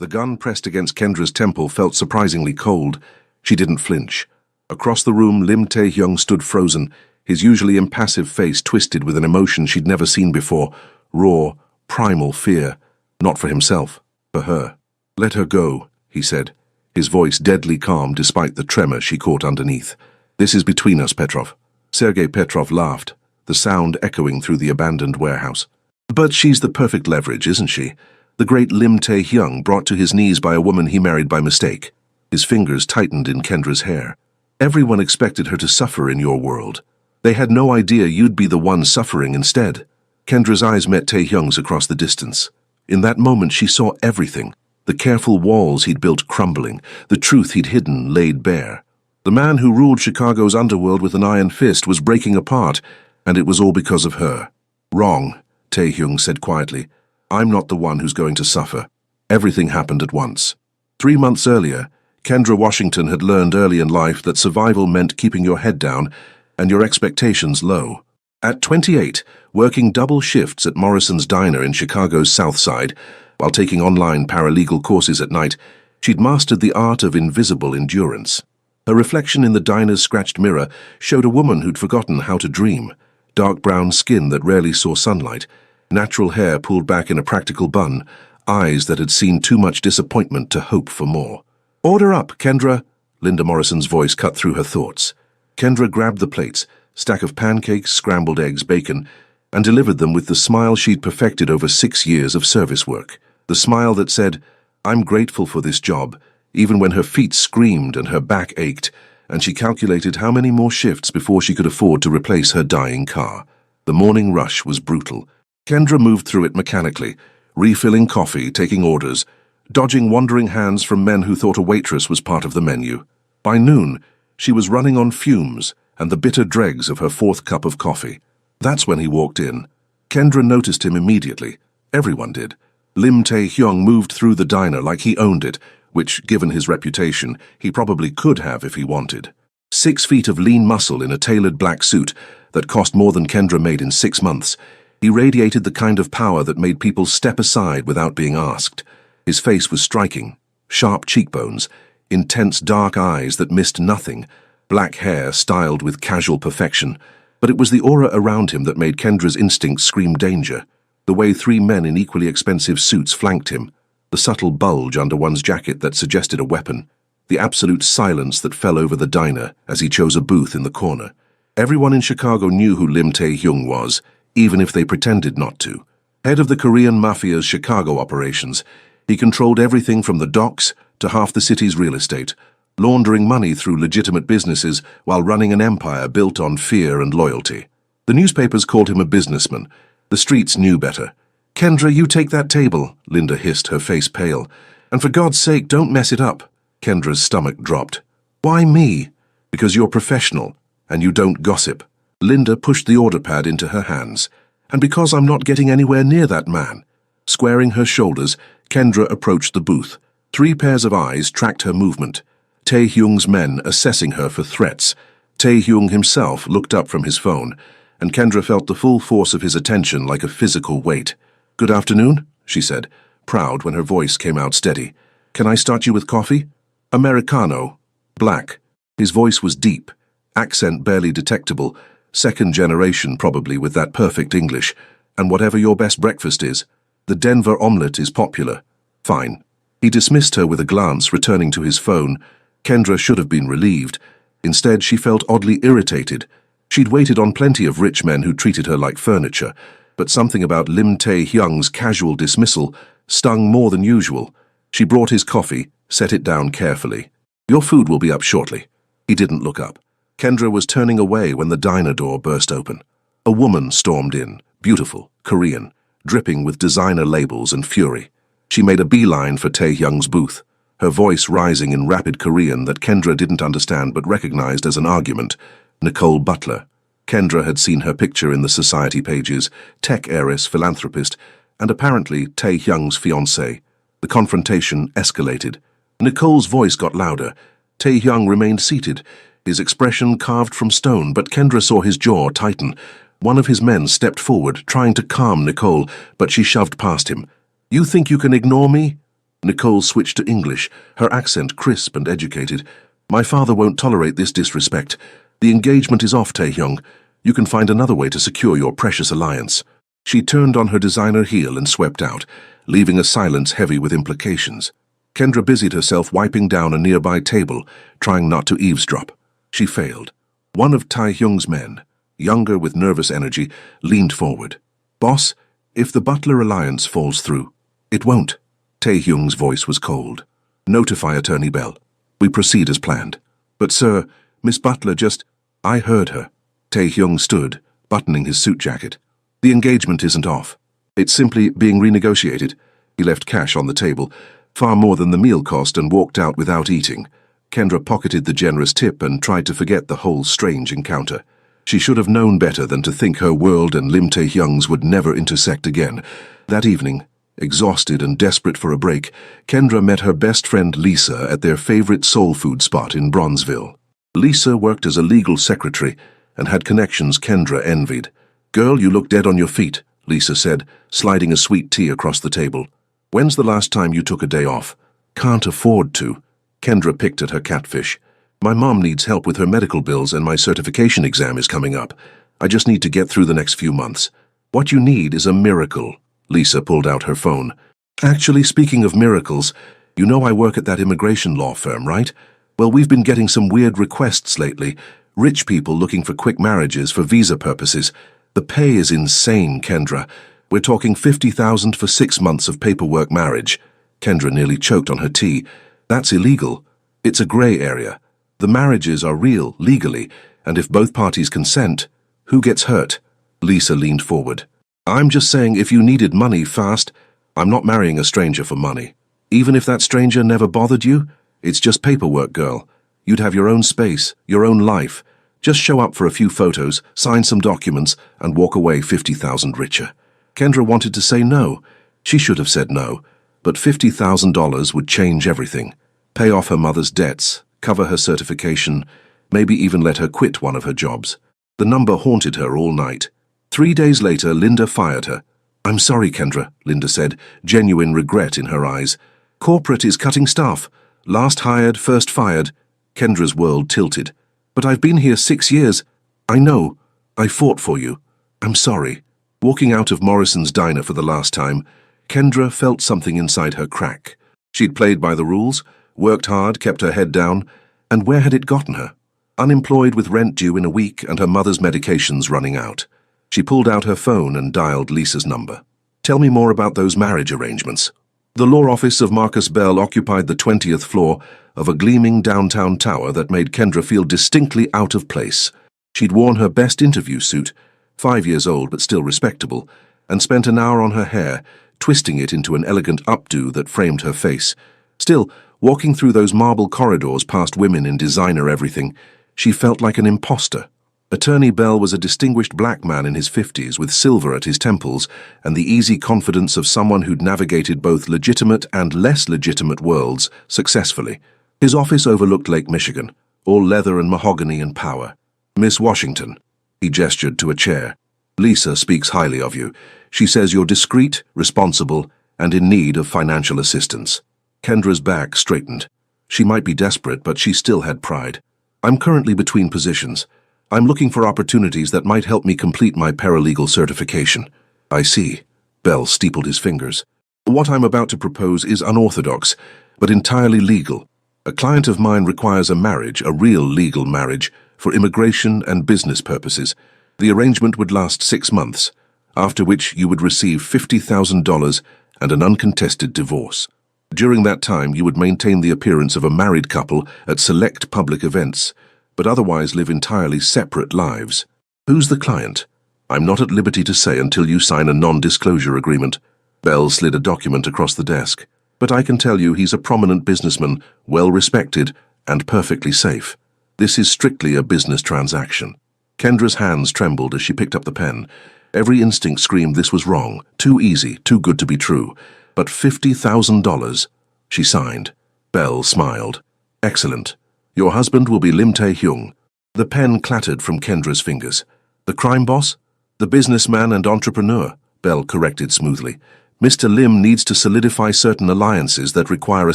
The gun pressed against Kendra's temple felt surprisingly cold. She didn't flinch. Across the room, Lim Tae-hyung stood frozen, his usually impassive face twisted with an emotion she'd never seen before, raw, primal fear. Not for himself, for her. "Let her go," he said, his voice deadly calm despite the tremor she caught underneath. "This is between us, Petrov." Sergei Petrov laughed, the sound echoing through the abandoned warehouse. "But she's the perfect leverage, isn't she? The great Lim Tae-hyung brought to his knees by a woman he married by mistake." His fingers tightened in Kendra's hair. "Everyone expected her to suffer in your world. They had no idea you'd be the one suffering instead." Kendra's eyes met Tae-hyung's across the distance. In that moment she saw everything. The careful walls he'd built crumbling, the truth he'd hidden laid bare. The man who ruled Chicago's underworld with an iron fist was breaking apart, and it was all because of her. "Wrong," Tae-hyung said quietly. "I'm not the one who's going to suffer." Everything happened at once. 3 months earlier, Kendra Washington had learned early in life that survival meant keeping your head down and your expectations low. At 28, working double shifts at Morrison's Diner in Chicago's South Side, while taking online paralegal courses at night, she'd mastered the art of invisible endurance. Her reflection in the diner's scratched mirror showed a woman who'd forgotten how to dream. Dark brown skin that rarely saw sunlight, natural hair pulled back in a practical bun, eyes that had seen too much disappointment to hope for more. "Order up, Kendra," Linda Morrison's voice cut through her thoughts. Kendra grabbed the plates, stack of pancakes, scrambled eggs, bacon, and delivered them with the smile she'd perfected over 6 years of service work. The smile that said, "I'm grateful for this job," even when her feet screamed and her back ached, and she calculated how many more shifts before she could afford to replace her dying car. The morning rush was brutal. Kendra moved through it mechanically, refilling coffee, taking orders, dodging wandering hands from men who thought a waitress was part of the menu. By noon, she was running on fumes and the bitter dregs of her 4th cup of coffee. That's when he walked in. Kendra noticed him immediately. Everyone did. Lim Tae-hyung moved through the diner like he owned it, which, given his reputation, he probably could have if he wanted. 6 feet of lean muscle in a tailored black suit that cost more than Kendra made in 6 months, he radiated the kind of power that made people step aside without being asked. His face was striking, sharp cheekbones, intense dark eyes that missed nothing, black hair styled with casual perfection, but it was the aura around him that made Kendra's instincts scream danger. The way 3 men in equally expensive suits flanked him, the subtle bulge under one's jacket that suggested a weapon, the absolute silence that fell over the diner as he chose a booth in the corner. Everyone in Chicago knew who Lim Tae-hyung was, even if they pretended not to. Head of the Korean Mafia's Chicago operations, he controlled everything from the docks to half the city's real estate, laundering money through legitimate businesses while running an empire built on fear and loyalty. The newspapers called him a businessman. The streets knew better. "Kendra, you take that table," Linda hissed, her face pale. "And for God's sake, don't mess it up." Kendra's stomach dropped. "Why me?" "Because you're professional, and you don't gossip." Linda pushed the order pad into her hands. "And because I'm not getting anywhere near that man." Squaring her shoulders, Kendra approached the booth. 3 pairs of eyes tracked her movement. Tae-hyung's men assessing her for threats. Tae-hyung himself looked up from his phone, and Kendra felt the full force of his attention like a physical weight. "Good afternoon," she said, proud when her voice came out steady. "Can I start you with coffee?" "Americano." "Black." His voice was deep, accent barely detectable, 2nd generation probably with that perfect English. "And whatever your best breakfast is." "The Denver omelette is popular." "Fine." He dismissed her with a glance, returning to his phone. Kendra should have been relieved. Instead, she felt oddly irritated. She'd waited on plenty of rich men who treated her like furniture, but something about Lim Tae-hyung's casual dismissal stung more than usual. She brought his coffee, set it down carefully. "Your food will be up shortly." He didn't look up. Kendra was turning away when the diner door burst open. A woman stormed in, beautiful, Korean, dripping with designer labels and fury. She made a beeline for Tae-hyung's booth, her voice rising in rapid Korean that Kendra didn't understand but recognized as an argument. Nicole Butler. Kendra had seen her picture in the society pages, tech heiress, philanthropist, and apparently Tae-hyung's fiancée. The confrontation escalated. Nicole's voice got louder. Tae-hyung remained seated, his expression carved from stone, but Kendra saw his jaw tighten. One of his men stepped forward, trying to calm Nicole, but she shoved past him. "You think you can ignore me?" Nicole switched to English, her accent crisp and educated. My father won't tolerate this disrespect. The engagement is off, Tae-hyung. You can find another way to secure your precious alliance. She turned on her designer heel and swept out, leaving a silence heavy with implications. Kendra busied herself wiping down a nearby table, trying not to eavesdrop. She failed. One of Tae-hyung's men, younger with nervous energy, leaned forward. Boss, if the Butler alliance falls through, it won't. Tae-hyung's voice was cold. Notify Attorney Bell. We proceed as planned. But sir, Miss Butler just... I heard her. Tae-hyung stood, buttoning his suit jacket. The engagement isn't off. It's simply being renegotiated. He left cash on the table, far more than the meal cost, and walked out without eating. Kendra pocketed the generous tip and tried to forget the whole strange encounter. She should have known better than to think her world and Lim Tae-hyung's would never intersect again. That evening, exhausted and desperate for a break, Kendra met her best friend Lisa at their favorite soul food spot in Bronzeville. Lisa worked as a legal secretary and had connections Kendra envied. Girl, you look dead on your feet, Lisa said, sliding a sweet tea across the table. When's the last time you took a day off? Can't afford to. Kendra picked at her catfish. My mom needs help with her medical bills and my certification exam is coming up. I just need to get through the next few months. What you need is a miracle. Lisa pulled out her phone. Actually, speaking of miracles, you know I work at that immigration law firm, right? Well, we've been getting some weird requests lately. Rich people looking for quick marriages for visa purposes. The pay is insane, Kendra. We're talking $50,000 for 6 months of paperwork marriage. Kendra nearly choked on her tea. That's illegal. It's a gray area. The marriages are real, legally, and if both parties consent, who gets hurt? Lisa leaned forward. I'm just saying if you needed money fast, I'm not marrying a stranger for money. Even if that stranger never bothered you, it's just paperwork, girl. You'd have your own space, your own life. Just show up for a few photos, sign some documents, and walk away $50,000 richer. Kendra wanted to say no. She should have said no, but $50,000 would change everything. Pay off her mother's debts, cover her certification, maybe even let her quit one of her jobs. The number haunted her all night. 3 days later, Linda fired her. I'm sorry, Kendra, Linda said, genuine regret in her eyes. Corporate is cutting staff. Last hired, first fired. Kendra's world tilted. But I've been here 6 years. I know. I fought for you. I'm sorry. Walking out of Morrison's diner for the last time, Kendra felt something inside her crack. She'd played by the rules, worked hard, kept her head down, and where had it gotten her? Unemployed with rent due in a week and her mother's medications running out. She pulled out her phone and dialed Lisa's number. Tell me more about those marriage arrangements. The law office of Marcus Bell occupied the 20th floor of a gleaming downtown tower that made Kendra feel distinctly out of place. She'd worn her best interview suit, 5 years old but still respectable, and spent an hour on her hair, twisting it into an elegant updo that framed her face. Still, walking through those marble corridors past women in designer everything, she felt like an imposter. Attorney Bell was a distinguished black man in his 50s with silver at his temples and the easy confidence of someone who'd navigated both legitimate and less legitimate worlds successfully. His office overlooked Lake Michigan, all leather and mahogany and power. Miss Washington, he gestured to a chair. Lisa speaks highly of you. She says you're discreet, responsible, and in need of financial assistance. Kendra's back straightened. She might be desperate, but she still had pride. I'm currently between positions. I'm looking for opportunities that might help me complete my paralegal certification. I see. Bell steepled his fingers. What I'm about to propose is unorthodox, but entirely legal. A client of mine requires a marriage, a real legal marriage, for immigration and business purposes. The arrangement would last 6 months, after which you would receive $50,000 and an uncontested divorce. During that time, you would maintain the appearance of a married couple at select public events, but otherwise live entirely separate lives. Who's the client? I'm not at liberty to say until you sign a non-disclosure agreement. Bell slid a document across the desk. But I can tell you he's a prominent businessman, well-respected, and perfectly safe. This is strictly a business transaction. Kendra's hands trembled as she picked up the pen. Every instinct screamed this was wrong, too easy, too good to be true. But $50,000. She signed. Bell smiled. Excellent. Your husband will be Lim Tae-hyung. The pen clattered from Kendra's fingers. The crime boss? The businessman and entrepreneur, Bell corrected smoothly. Mr. Lim needs to solidify certain alliances that require a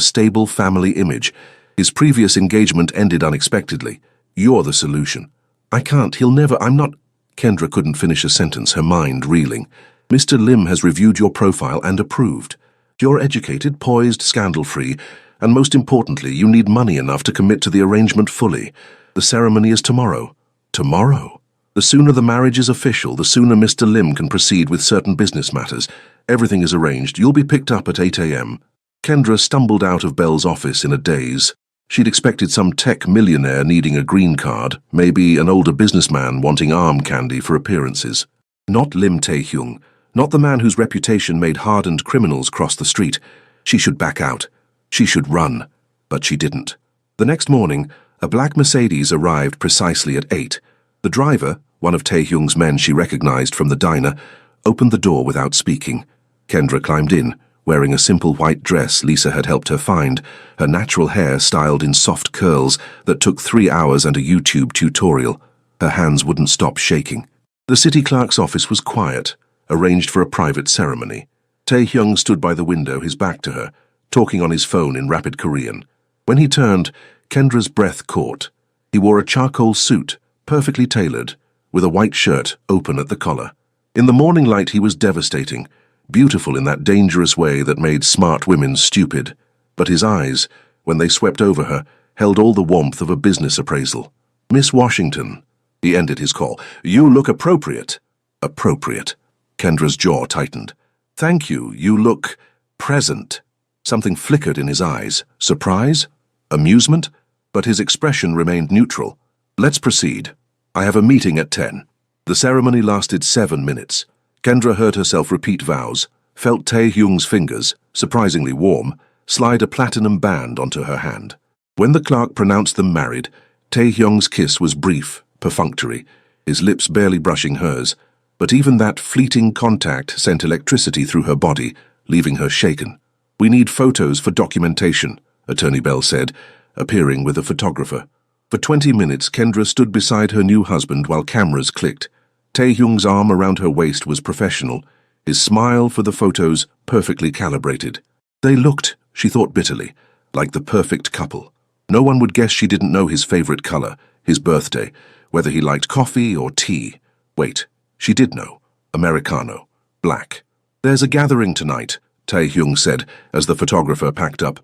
stable family image. His previous engagement ended unexpectedly. You're the solution. I can't, he'll never, I'm not... Kendra couldn't finish a sentence, her mind reeling. Mr. Lim has reviewed your profile and approved. You're educated, poised, scandal-free, and most importantly, you need money enough to commit to the arrangement fully. The ceremony is tomorrow. Tomorrow? The sooner the marriage is official, the sooner Mr. Lim can proceed with certain business matters. Everything is arranged. You'll be picked up at 8 a.m. Kendra stumbled out of Bell's office in a daze. She'd expected some tech millionaire needing a green card, maybe an older businessman wanting arm candy for appearances. Not Lim Tae-hyung, not the man whose reputation made hardened criminals cross the street. She should back out. She should run. But she didn't. The next morning, a black Mercedes arrived precisely at 8. The driver, one of Tae-hyung's men she recognized from the diner, opened the door without speaking. Kendra climbed in, wearing a simple white dress Lisa had helped her find, her natural hair styled in soft curls that took 3 hours and a YouTube tutorial. Her hands wouldn't stop shaking. The city clerk's office was quiet, arranged for a private ceremony. Tae-hyung stood by the window, his back to her, talking on his phone in rapid Korean. When he turned, Kendra's breath caught. He wore a charcoal suit, perfectly tailored, with a white shirt open at the collar. In the morning light he was devastating, beautiful in that dangerous way that made smart women stupid. But his eyes, when they swept over her, held all the warmth of a business appraisal. "Miss Washington," he ended his call, "you look appropriate." Appropriate. Kendra's jaw tightened. "Thank you, you look present." Something flickered in his eyes. Surprise? Amusement? But his expression remained neutral. "Let's proceed. I have a meeting at 10. The ceremony lasted 7 minutes. Kendra heard herself repeat vows, felt Tae-hyung's fingers, surprisingly warm, slide a platinum band onto her hand. When the clerk pronounced them married, Tae-hyung's kiss was brief, perfunctory, his lips barely brushing hers, but even that fleeting contact sent electricity through her body, leaving her shaken. "We need photos for documentation," Attorney Bell said, appearing with a photographer. For 20 minutes, Kendra stood beside her new husband while cameras clicked. Tae-hyung's arm around her waist was professional, his smile for the photos perfectly calibrated. They looked, she thought bitterly, like the perfect couple. No one would guess she didn't know his favorite color, his birthday, whether he liked coffee or tea. Wait, she did know. Americano. Black. "There's a gathering tonight," Tae-hyung said as the photographer packed up.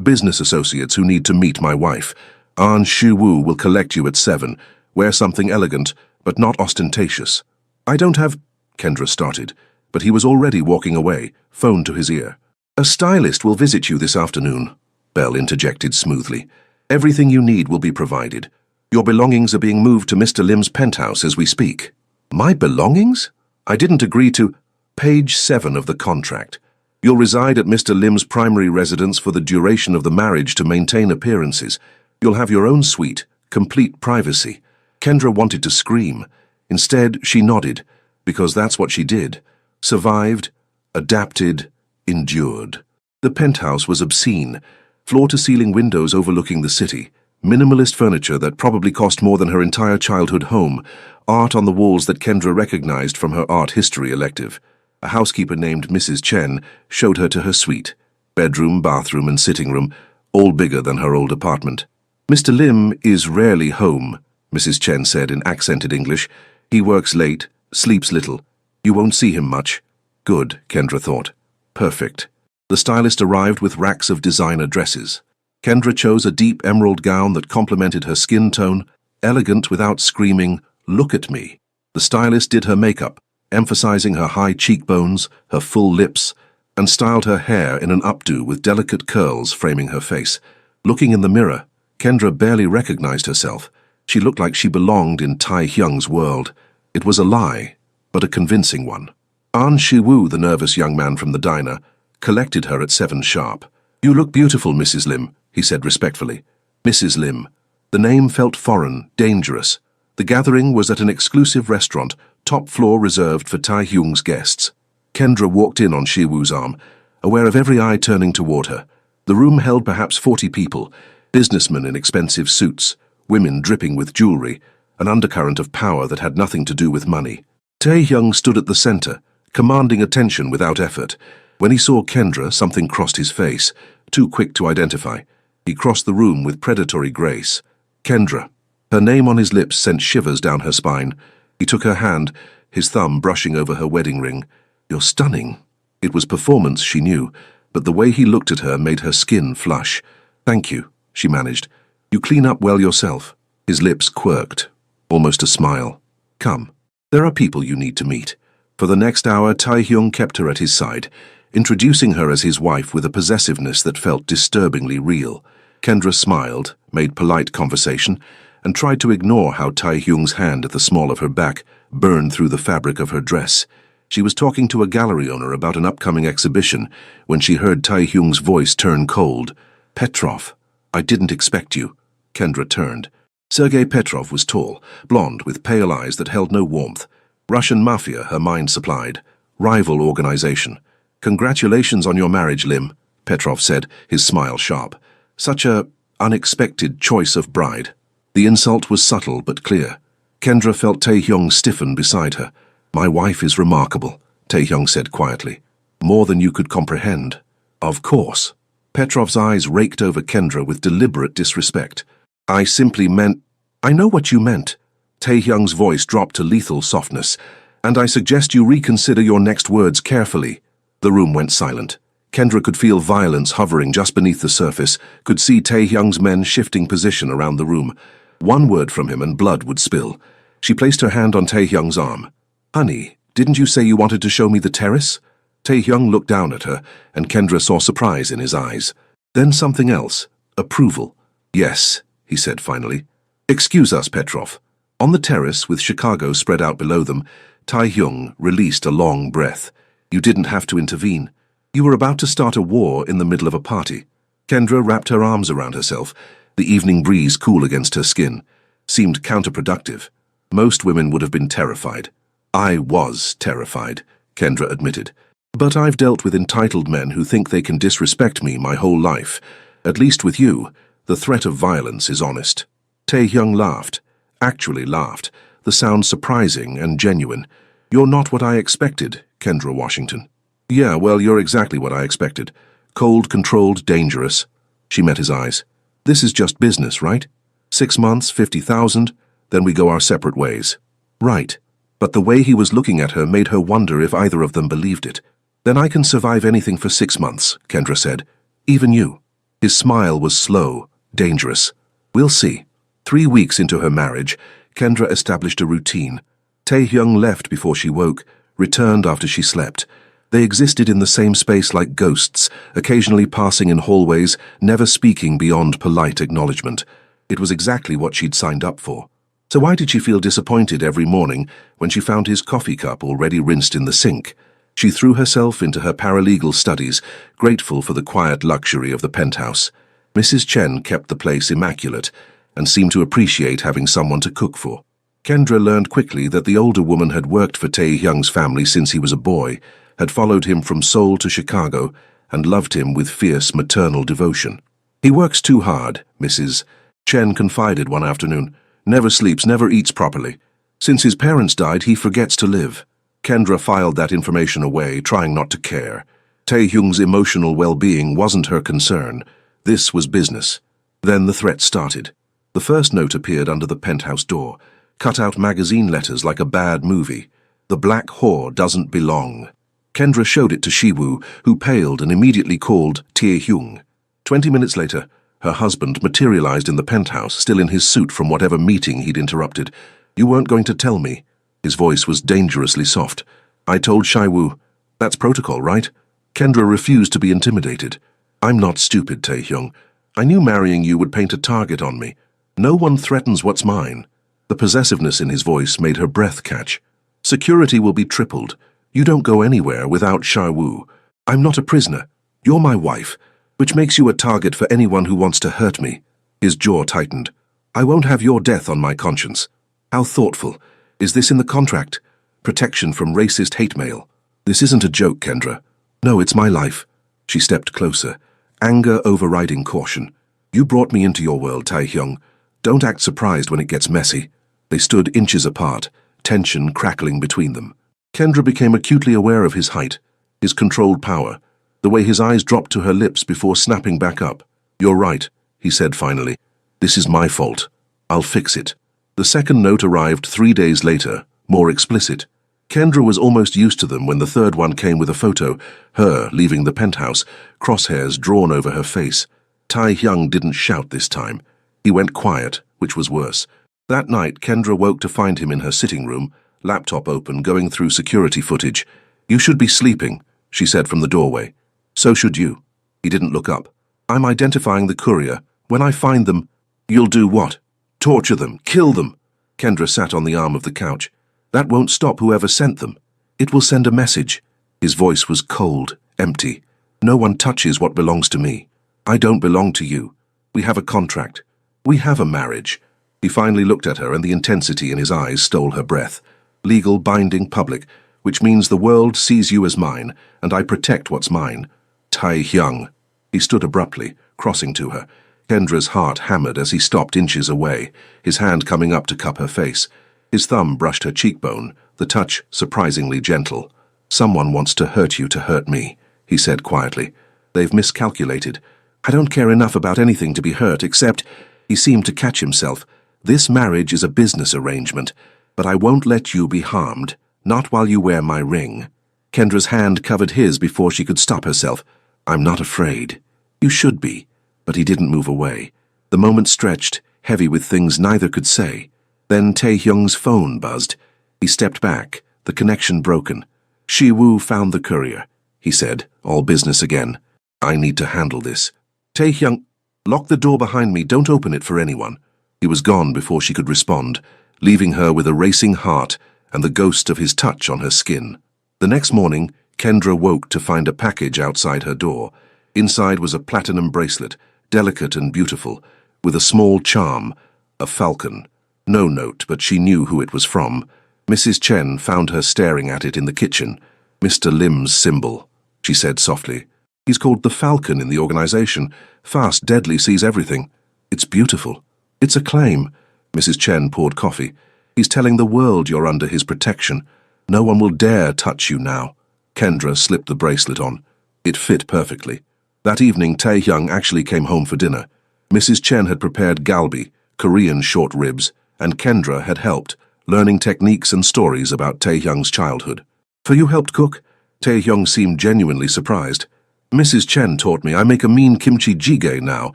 "Business associates who need to meet my wife. Ahn Shi-woo will collect you at 7. Wear something elegant, but not ostentatious." "I don't have—" Kendra started, but he was already walking away, phone to his ear. "A stylist will visit you this afternoon," Bell interjected smoothly. "Everything you need will be provided. Your belongings are being moved to Mr. Lim's penthouse as we speak." "My belongings? I didn't agree to—" "Page 7 of the contract. You'll reside at Mr. Lim's primary residence for the duration of the marriage to maintain appearances. You'll have your own suite, complete privacy." Kendra wanted to scream. Instead, she nodded, because that's what she did. Survived, adapted, endured. The penthouse was obscene, floor-to-ceiling windows overlooking the city, minimalist furniture that probably cost more than her entire childhood home, art on the walls that Kendra recognized from her art history elective. A housekeeper named Mrs. Chen showed her to her suite. Bedroom, bathroom, and sitting room, all bigger than her old apartment. "Mr. Lim is rarely home," Mrs. Chen said in accented English. "He works late, sleeps little. You won't see him much." Good, Kendra thought. Perfect. The stylist arrived with racks of designer dresses. Kendra chose a deep emerald gown that complemented her skin tone, elegant without screaming, "Look at me." The stylist did her makeup, emphasizing her high cheekbones, her full lips, and styled her hair in an updo with delicate curls framing her face. Looking in the mirror, Kendra barely recognized herself. She looked like she belonged in Tae-hyung's world. It was a lie, but a convincing one. Ahn Shi-woo, the nervous young man from the diner, collected her at 7 sharp. "You look beautiful, Mrs. Lim," he said respectfully. Mrs. Lim. The name felt foreign, dangerous. The gathering was at an exclusive restaurant, top floor reserved for Tae-hyung's guests. Kendra walked in on Shi-woo's arm, aware of every eye turning toward her. The room held perhaps 40 people, businessmen in expensive suits, women dripping with jewelry, an undercurrent of power that had nothing to do with money. Tae-hyung stood at the center, commanding attention without effort. When he saw Kendra, something crossed his face, too quick to identify. He crossed the room with predatory grace. Kendra. Her name on his lips sent shivers down her spine. He took her hand, his thumb brushing over her wedding ring. "You're stunning." It was performance, she knew, but the way he looked at her made her skin flush. "Thank you," she managed. "You clean up well yourself." His lips quirked, almost a smile. "Come. There are people you need to meet." For the next hour, Tae-hyung kept her at his side, introducing her as his wife with a possessiveness that felt disturbingly real. Kendra smiled, made polite conversation, and tried to ignore how Tae-hyung's hand at the small of her back burned through the fabric of her dress. She was talking to a gallery owner about an upcoming exhibition when she heard Tae-hyung's voice turn cold. "Petrov, I didn't expect you." Kendra turned. Sergei Petrov was tall, blonde, with pale eyes that held no warmth. Russian Mafia, her mind supplied. Rival organization. "Congratulations on your marriage, Lim," Petrov said, his smile sharp. "Such a unexpected choice of bride." The insult was subtle but clear. Kendra felt Tae-hyung stiffen beside her. "My wife is remarkable," Tae-hyung said quietly. "More than you could comprehend." "Of course." Petrov's eyes raked over Kendra with deliberate disrespect. "I simply meant—" "I know what you meant." Tae-hyung's voice dropped to lethal softness. "And I suggest you reconsider your next words carefully." The room went silent. Kendra could feel violence hovering just beneath the surface, could see Tae-hyung's men shifting position around the room. One word from him and blood would spill. She placed her hand on Tae-hyung's arm. "Honey, didn't you say you wanted to show me the terrace?" Tae-hyung looked down at her, and Kendra saw surprise in his eyes. Then something else. Approval. "Yes," he said finally. "Excuse us, Petrov." On the terrace, with Chicago spread out below them, Tae-hyung released a long breath. "You didn't have to intervene. You were about to start a war in the middle of a party." Kendra wrapped her arms around herself, the evening breeze cool against her skin. Seemed counterproductive. Most women would have been terrified. "I was terrified," Kendra admitted. "But I've dealt with entitled men who think they can disrespect me my whole life. At least with you, the threat of violence is honest." Tae-hyung laughed. Actually laughed, the sound surprising and genuine. "You're not what I expected, Kendra Washington." "Yeah, well, you're exactly what I expected. Cold, controlled, dangerous." She met his eyes. "This is just business, right? 6 months, 50,000, then we go our separate ways." "Right." But the way he was looking at her made her wonder if either of them believed it. "Then I can survive anything for 6 months," Kendra said. "Even you." His smile was slow, dangerous. "We'll see." 3 weeks into her marriage, Kendra established a routine. Tae-hyung left before she woke, returned after she slept. They existed in the same space like ghosts, occasionally passing in hallways, never speaking beyond polite acknowledgement. It was exactly what she'd signed up for. So why did she feel disappointed every morning when she found his coffee cup already rinsed in the sink? She threw herself into her paralegal studies, grateful for the quiet luxury of the penthouse. Mrs. Chen kept the place immaculate and seemed to appreciate having someone to cook for. Kendra learned quickly that the older woman had worked for Tae-hyung's family since he was a boy, had followed him from Seoul to Chicago, and loved him with fierce maternal devotion. "He works too hard," Mrs. Chen confided one afternoon. "Never sleeps, never eats properly. Since his parents died, he forgets to live." Kendra filed that information away, trying not to care. Tae-hyung's emotional well-being wasn't her concern. This was business. Then the threat started. The first note appeared under the penthouse door, cut out magazine letters like a bad movie. "The black whore doesn't belong." Kendra showed it to Shiwoo, who paled and immediately called Tae-hyung. 20 minutes later, her husband materialized in the penthouse, still in his suit from whatever meeting he'd interrupted. "You weren't going to tell me." His voice was dangerously soft. "I told Shiwoo." "That's protocol, right?" Kendra refused to be intimidated. "I'm not stupid, Tae-hyung. I knew marrying you would paint a target on me. No one threatens what's mine." The possessiveness in his voice made her breath catch. "Security will be tripled. You don't go anywhere without Shiwoo. I'm not a prisoner. You're my wife, which makes you a target for anyone who wants to hurt me." His jaw tightened. "I won't have your death on my conscience." "How thoughtful. Is this in the contract? Protection from racist hate mail." "This isn't a joke, Kendra." "No, it's my life." She stepped closer, anger overriding caution. "You brought me into your world, Tae-hyung. Don't act surprised when it gets messy." They stood inches apart, tension crackling between them. Kendra became acutely aware of his height, his controlled power, the way his eyes dropped to her lips before snapping back up. "You're right," he said finally. "This is my fault. I'll fix it." The second note arrived 3 days later, more explicit. Kendra was almost used to them when the third one came with a photo, her leaving the penthouse, crosshairs drawn over her face. Tae-hyung didn't shout this time. He went quiet, which was worse. That night, Kendra woke to find him in her sitting room, laptop open, going through security footage. "You should be sleeping," she said from the doorway. "So should you." He didn't look up. "I'm identifying the courier. When I find them..." "You'll do what?" "Torture them. Kill them." Kendra sat on the arm of the couch. "That won't stop whoever sent them. It will send a message." His voice was cold, empty. "No one touches what belongs to me. I don't belong to you. We have a contract. We have a marriage." He finally looked at her, and the intensity in his eyes stole her breath. "Legal, binding, public, which means the world sees you as mine, and I protect what's mine. Tae-hyung." He stood abruptly, crossing to her. Kendra's heart hammered as he stopped inches away, his hand coming up to cup her face. His thumb brushed her cheekbone, the touch surprisingly gentle. "Someone wants to hurt you to hurt me," he said quietly. "They've miscalculated. I don't care enough about anything to be hurt, except..." He seemed to catch himself. "This marriage is a business arrangement, but I won't let you be harmed, not while you wear my ring." Kendra's hand covered his before she could stop herself. "I'm not afraid." "You should be." But he didn't move away. The moment stretched, heavy with things neither could say. Then Tae-hyung's phone buzzed. He stepped back, the connection broken. "Shi-woo found the courier," he said, all business again. "I need to handle this." "Tae-hyung, lock the door behind me, don't open it for anyone." He was gone before she could respond, leaving her with a racing heart and the ghost of his touch on her skin. The next morning, Kendra woke to find a package outside her door. Inside was a platinum bracelet, delicate and beautiful, with a small charm, a falcon. No note, but she knew who it was from. Mrs. Chen found her staring at it in the kitchen. "Mr. Lim's symbol," she said softly. "He's called the Falcon in the organization. Fast, deadly, sees everything. It's beautiful. It's a claim." Mrs. Chen poured coffee. "He's telling the world you're under his protection. No one will dare touch you now." Kendra slipped the bracelet on. It fit perfectly. That evening, Tae-hyung actually came home for dinner. Mrs. Chen had prepared galbi, Korean short ribs, and Kendra had helped, learning techniques and stories about Tae-hyung's childhood. "For you helped cook?" Tae-hyung seemed genuinely surprised. "Mrs. Chen taught me. I make a mean kimchi jjigae now,"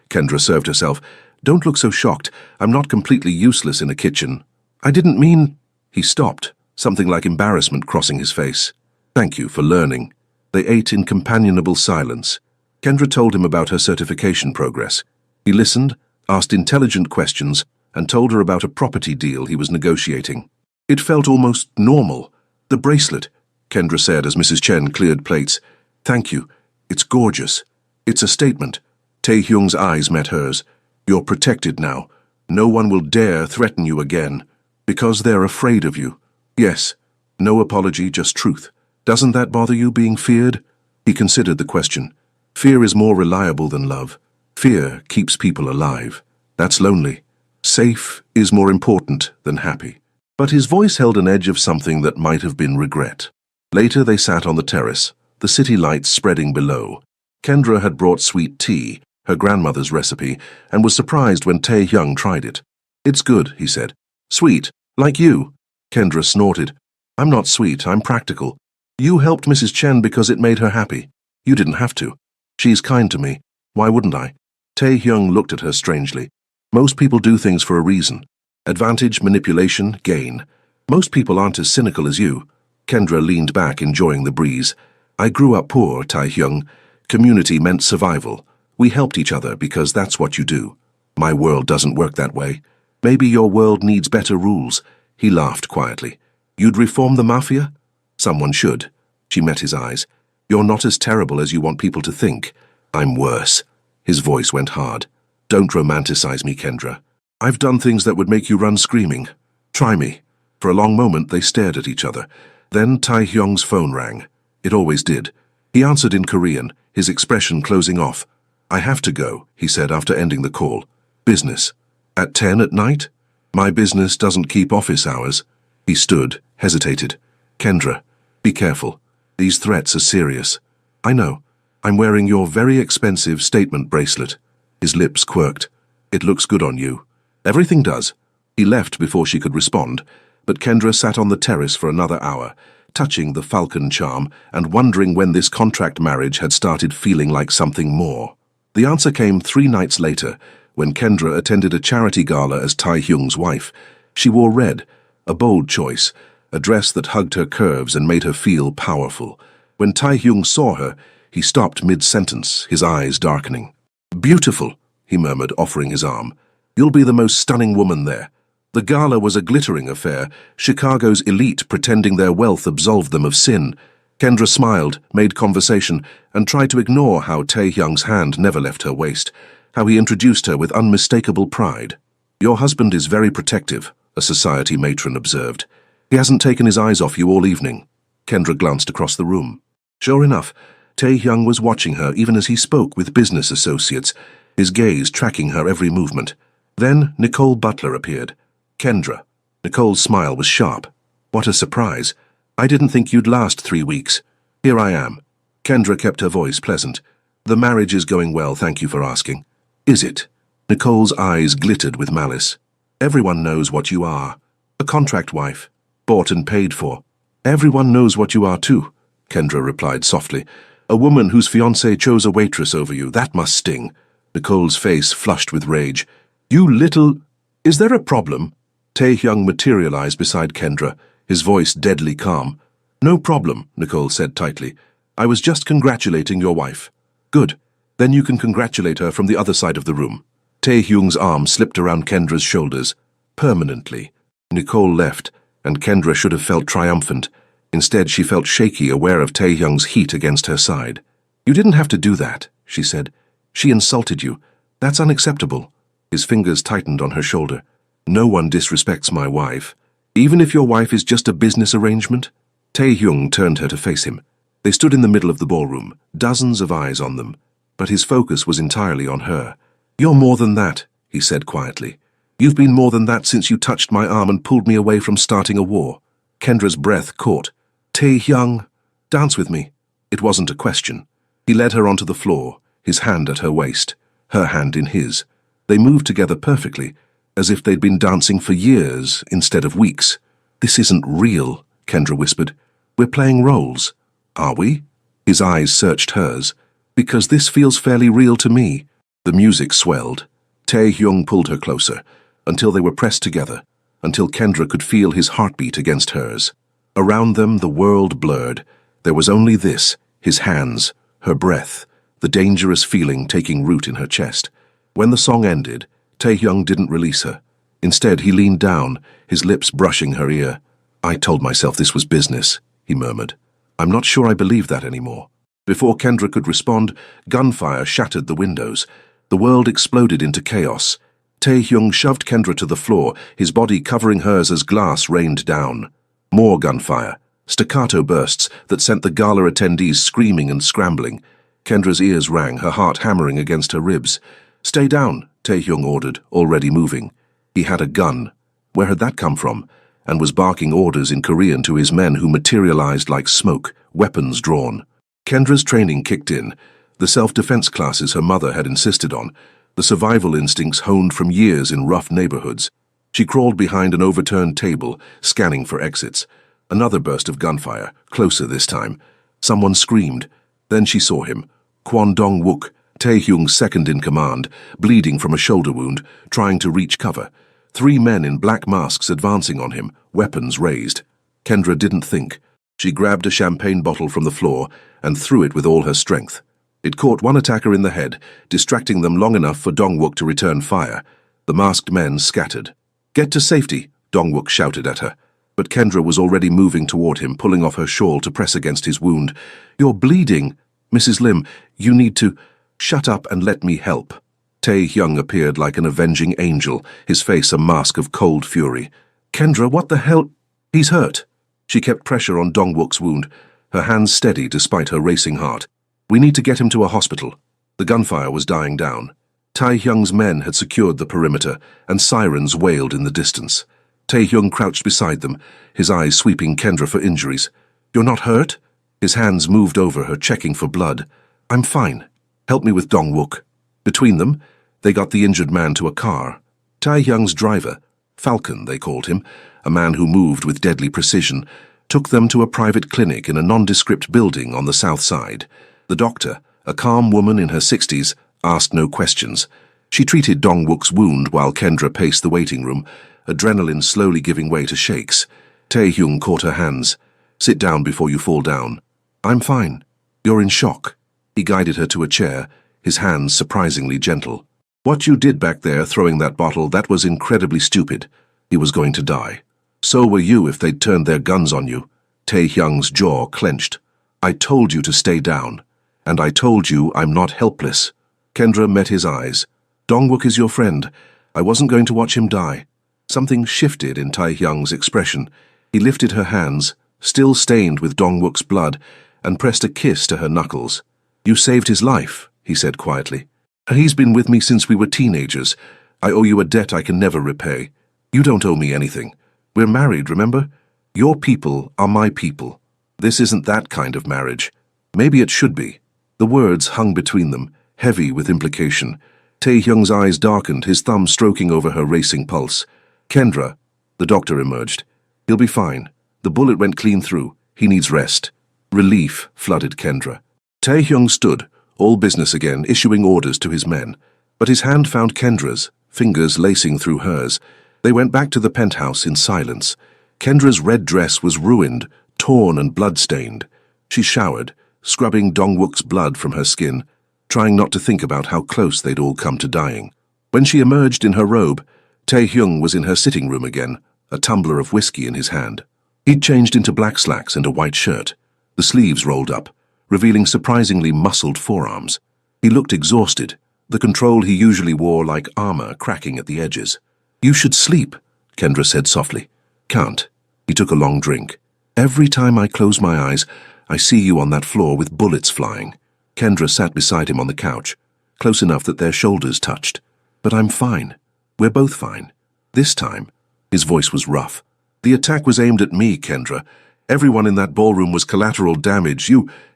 Kendra served herself. "Don't look so shocked. I'm not completely useless in a kitchen." "I didn't mean..." He stopped, something like embarrassment crossing his face. "Thank you for learning." They ate in companionable silence. Kendra told him about her certification progress. He listened, asked intelligent questions, and told her about a property deal he was negotiating. It felt almost normal. "The bracelet," Kendra said as Mrs. Chen cleared plates. "Thank you. It's gorgeous. It's a statement." Tae-hyung's eyes met hers. "You're protected now. No one will dare threaten you again. Because they're afraid of you." "Yes. No apology, just truth. Doesn't that bother you, being feared?" He considered the question. "Fear is more reliable than love. Fear keeps people alive. That's lonely. Safe is more important than happy." But his voice held an edge of something that might have been regret. Later they sat on the terrace, the city lights spreading below. Kendra had brought sweet tea, her grandmother's recipe, and was surprised when Tae-hyung tried it. "It's good," he said. "Sweet, like you." Kendra snorted. "I'm not sweet, I'm practical. You helped Mrs. Chen because it made her happy. You didn't have to. She's kind to me. Why wouldn't I?" Tae-hyung looked at her strangely. "Most people do things for a reason. Advantage, manipulation, gain. Most people aren't as cynical as you." Kendra leaned back, enjoying the breeze. "I grew up poor, Tae-hyung. Community meant survival. We helped each other because that's what you do. My world doesn't work that way. Maybe your world needs better rules." He laughed quietly. "You'd reform the Mafia?" "Someone should." She met his eyes. "You're not as terrible as you want people to think." "I'm worse." His voice went hard. "Don't romanticize me, Kendra. I've done things that would make you run screaming. Try me." For a long moment they stared at each other. Then Tae-hyung's phone rang. It always did. He answered in Korean, his expression closing off. "I have to go," he said after ending the call. "Business. At 10 at night? My business doesn't keep office hours." He stood, hesitated. "Kendra, be careful. These threats are serious." "I know. I'm wearing your very expensive statement bracelet. His lips quirked. It looks good on you. Everything does. He left before she could respond, but Kendra sat on the terrace for another hour, touching the falcon charm and wondering when this contract marriage had started feeling like something more. The answer came 3 nights later, when Kendra attended a charity gala as Tae-hyung's wife. She wore red, a bold choice, a dress that hugged her curves and made her feel powerful. When Tae-hyung saw her, he stopped mid-sentence, his eyes darkening. "Beautiful," he murmured, offering his arm. "You'll be the most stunning woman there." The gala was a glittering affair, Chicago's elite pretending their wealth absolved them of sin. Kendra smiled, made conversation, and tried to ignore how Tae-hyung's hand never left her waist, how he introduced her with unmistakable pride. "Your husband is very protective," a society matron observed. "He hasn't taken his eyes off you all evening." Kendra glanced across the room. Sure enough, Tae-hyung was watching her even as he spoke with business associates, his gaze tracking her every movement. Then Nicole Butler appeared. "Kendra." Nicole's smile was sharp. "What a surprise. I didn't think you'd last 3 weeks. Here I am." Kendra kept her voice pleasant. "The marriage is going well, thank you for asking." "Is it?" Nicole's eyes glittered with malice. "Everyone knows what you are. A contract wife. Bought and paid for." "Everyone knows what you are too," Kendra replied softly. "A woman whose fiancé chose a waitress over you, that must sting." Nicole's face flushed with rage. "You little... Is there a problem?" Tae-hyung materialized beside Kendra, his voice deadly calm. "No problem," Nicole said tightly. "I was just congratulating your wife." "Good. Then you can congratulate her from the other side of the room." Tae-hyung's arm slipped around Kendra's shoulders. Permanently. Nicole left, and Kendra should have felt triumphant. Instead, she felt shaky, aware of Tae-hyung's heat against her side. "You didn't have to do that," she said. "She insulted you. That's unacceptable." His fingers tightened on her shoulder. "No one disrespects my wife. Even if your wife is just a business arrangement?" Tae-hyung turned her to face him. They stood in the middle of the ballroom, dozens of eyes on them, but his focus was entirely on her. "You're more than that," he said quietly. "You've been more than that since you touched my arm and pulled me away from starting a war." Kendra's breath caught. "Tae-hyung, dance with me." It wasn't a question. He led her onto the floor, his hand at her waist, her hand in his. They moved together perfectly, as if they'd been dancing for years instead of weeks. "This isn't real," Kendra whispered. "We're playing roles." "Are we?" His eyes searched hers. "Because this feels fairly real to me." The music swelled. Tae-hyung pulled her closer, until they were pressed together, until Kendra could feel his heartbeat against hers. Around them, the world blurred. There was only this, his hands, her breath, the dangerous feeling taking root in her chest. When the song ended, Tae-hyung didn't release her. Instead, he leaned down, his lips brushing her ear. "I told myself this was business," he murmured. "I'm not sure I believe that anymore." Before Kendra could respond, gunfire shattered the windows. The world exploded into chaos. Tae-hyung shoved Kendra to the floor, his body covering hers as glass rained down. More gunfire, staccato bursts that sent the gala attendees screaming and scrambling. Kendra's ears rang, her heart hammering against her ribs. "Stay down," Tae-hyung ordered, already moving. He had a gun. Where had that come from? And was barking orders in Korean to his men who materialized like smoke, weapons drawn. Kendra's training kicked in, the self-defense classes her mother had insisted on, the survival instincts honed from years in rough neighborhoods. She crawled behind an overturned table, scanning for exits. Another burst of gunfire, closer this time. Someone screamed. Then she saw him. Kwon Dong-wook, Tae-hyung's second-in-command, bleeding from a shoulder wound, trying to reach cover. 3 men in black masks advancing on him, weapons raised. Kendra didn't think. She grabbed a champagne bottle from the floor and threw it with all her strength. It caught one attacker in the head, distracting them long enough for Dong-wook to return fire. The masked men scattered. "Get to safety," Dong-wook shouted at her. But Kendra was already moving toward him, pulling off her shawl to press against his wound. "You're bleeding. Mrs. Lim, you need to..." "Shut up and let me help." Tae-hyung appeared like an avenging angel, his face a mask of cold fury. "Kendra, what the hell?" "He's hurt." She kept pressure on Dong-wook's wound, her hands steady despite her racing heart. "We need to get him to a hospital." The gunfire was dying down. Tae-hyung's men had secured the perimeter, and sirens wailed in the distance. Tae-hyung crouched beside them, his eyes sweeping Kendra for injuries. "You're not hurt?" His hands moved over her, checking for blood. I'm fine. Help me with Dong-wook. Between them, they got the injured man to a car. Tae-hyung's driver, Falcon they called him, a man who moved with deadly precision, took them to a private clinic in a nondescript building on the south side. The doctor, a calm woman in her 60s, asked no questions. She treated Dong-wook's wound while Kendra paced the waiting room, adrenaline slowly giving way to shakes. Tae-hyung caught her hands. Sit down before you fall down. I'm fine. You're in shock. He guided her to a chair, his hands surprisingly gentle. What you did back there throwing that bottle, that was incredibly stupid. He was going to die. So were you if they'd turned their guns on you. Tae-hyung's jaw clenched. I told you to stay down. And I told you I'm not helpless. Kendra met his eyes. Dong-wook is your friend. I wasn't going to watch him die. Something shifted in Tae-hyung's expression. He lifted her hands, still stained with Dong-wook's blood, and pressed a kiss to her knuckles. You saved his life, he said quietly. He's been with me since we were teenagers. I owe you a debt I can never repay. You don't owe me anything. We're married, remember? Your people are my people. This isn't that kind of marriage. Maybe it should be. The words hung between them, heavy with implication. Tae-hyung's eyes darkened, his thumb stroking over her racing pulse. Kendra, the doctor emerged. He'll be fine. The bullet went clean through. He needs rest. Relief flooded Kendra. Tae-hyung stood, all business again, issuing orders to his men. But his hand found Kendra's, fingers lacing through hers. They went back to the penthouse in silence. Kendra's red dress was ruined, torn and blood-stained. She showered, scrubbing Dong-wook's blood from her skin, trying not to think about how close they'd all come to dying. When she emerged in her robe, Tae-hyung was in her sitting room again, a tumbler of whiskey in his hand. He'd changed into black slacks and a white shirt, the sleeves rolled up, revealing surprisingly muscled forearms. He looked exhausted, the control he usually wore like armor cracking at the edges. You should sleep, Kendra said softly. Can't. He took a long drink. Every time I close my eyes, I see you on that floor with bullets flying. Kendra sat beside him on the couch, close enough that their shoulders touched. But I'm fine. We're both fine. This time, his voice was rough. The attack was aimed at me, Kendra. Everyone in that ballroom was collateral damage.